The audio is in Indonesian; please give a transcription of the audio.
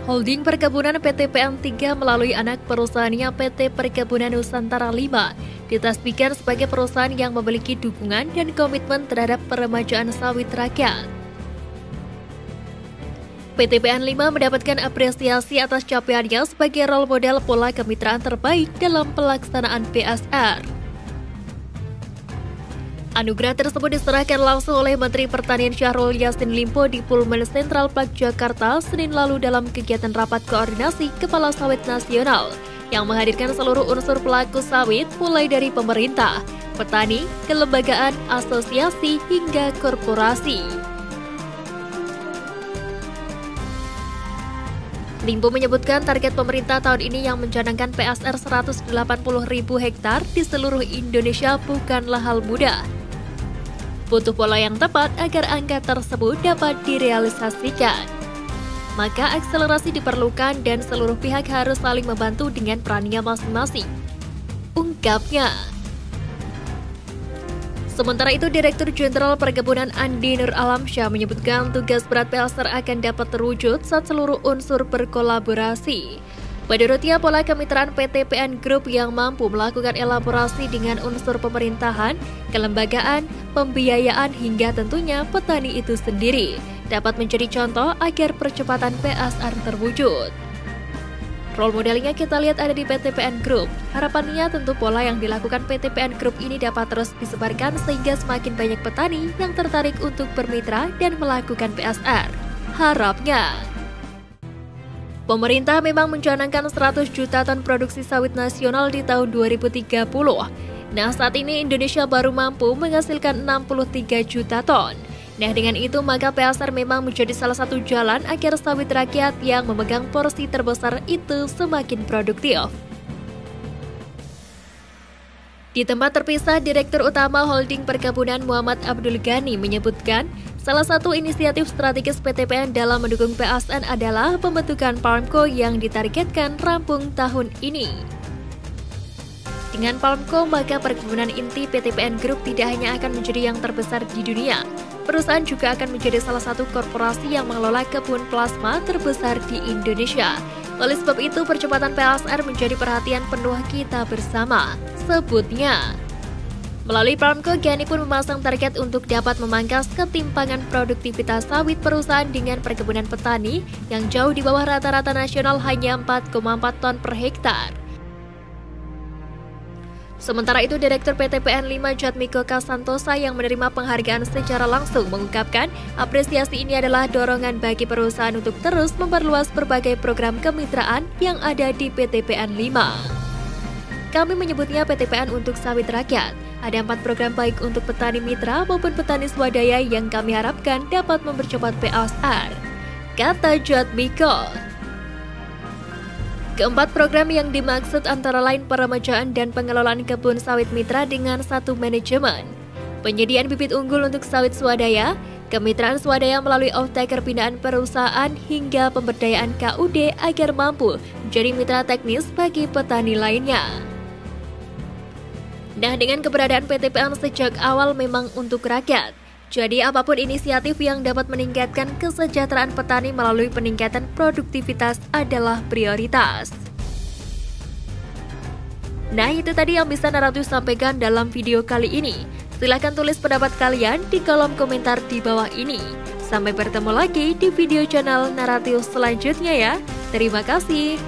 Holding Perkebunan PT PN3 melalui anak perusahaannya PT Perkebunan Nusantara 5 ditasbihkan sebagai perusahaan yang memiliki dukungan dan komitmen terhadap peremajaan sawit rakyat. PT PN5 mendapatkan apresiasi atas capaiannya sebagai role model pola kemitraan terbaik dalam pelaksanaan PSR. Anugerah tersebut diserahkan langsung oleh Menteri Pertanian Syahrul Yassin Limpo di Pullman Central Park Jakarta Senin lalu dalam kegiatan rapat koordinasi Kepala Sawit Nasional yang menghadirkan seluruh unsur pelaku sawit mulai dari pemerintah, petani, kelembagaan, asosiasi, hingga korporasi. Limpo menyebutkan target pemerintah tahun ini yang mencanangkan PSR 180.000 hektar di seluruh Indonesia bukanlah hal mudah. Butuh pola yang tepat agar angka tersebut dapat direalisasikan. Maka akselerasi diperlukan dan seluruh pihak harus saling membantu dengan perannya masing-masing, ungkapnya. Sementara itu, Direktur Jenderal Perkebunan Andi Nur Alamsyah menyebutkan tugas berat PSR akan dapat terwujud saat seluruh unsur berkolaborasi. Menurutnya, pola kemitraan PT PN Group yang mampu melakukan elaborasi dengan unsur pemerintahan, kelembagaan, pembiayaan, hingga tentunya petani itu sendiri dapat menjadi contoh agar percepatan PSR terwujud. Role modelnya kita lihat ada di PT PN Group. Harapannya tentu pola yang dilakukan PT PN Group ini dapat terus disebarkan sehingga semakin banyak petani yang tertarik untuk bermitra dan melakukan PSR. Harapnya pemerintah memang mencanangkan 100 juta ton produksi sawit nasional di tahun 2030. Nah, saat ini Indonesia baru mampu menghasilkan 63 juta ton. Nah, dengan itu maka PSR memang menjadi salah satu jalan agar sawit rakyat yang memegang porsi terbesar itu semakin produktif. Di tempat terpisah, Direktur Utama Holding Perkebunan Muhammad Abdul Ghani menyebutkan, salah satu inisiatif strategis PT PN dalam mendukung PSN adalah pembentukan Palmco yang ditargetkan rampung tahun ini. Dengan Palmco, maka perkebunan inti PT PN Group tidak hanya akan menjadi yang terbesar di dunia, perusahaan juga akan menjadi salah satu korporasi yang mengelola kebun plasma terbesar di Indonesia. Oleh sebab itu, percepatan PSR menjadi perhatian penuh kita bersama, sebutnya. Melalui Palmco, Ghani pun memasang target untuk dapat memangkas ketimpangan produktivitas sawit perusahaan dengan perkebunan petani yang jauh di bawah rata-rata nasional hanya 4,4 ton per hektar. Sementara itu, Direktur PT PN5 Jatmiko Kasantosa yang menerima penghargaan secara langsung mengungkapkan apresiasi ini adalah dorongan bagi perusahaan untuk terus memperluas berbagai program kemitraan yang ada di PT PN5. Kami menyebutnya PT PN untuk sawit rakyat. Ada 4 program baik untuk petani mitra maupun petani swadaya yang kami harapkan dapat mempercepat PSR, kata Jatmiko. Keempat program yang dimaksud antara lain peremajaan dan pengelolaan kebun sawit mitra dengan satu manajemen, penyediaan bibit unggul untuk sawit swadaya, kemitraan swadaya melalui off-taker pindahan perusahaan, hingga pemberdayaan KUD agar mampu menjadi mitra teknis bagi petani lainnya. Nah, dengan keberadaan PT PN sejak awal memang untuk rakyat. Jadi apapun inisiatif yang dapat meningkatkan kesejahteraan petani melalui peningkatan produktivitas adalah prioritas. Nah, itu tadi yang bisa Naratif sampaikan dalam video kali ini. Silahkan tulis pendapat kalian di kolom komentar di bawah ini. Sampai bertemu lagi di video channel Naratif selanjutnya ya. Terima kasih.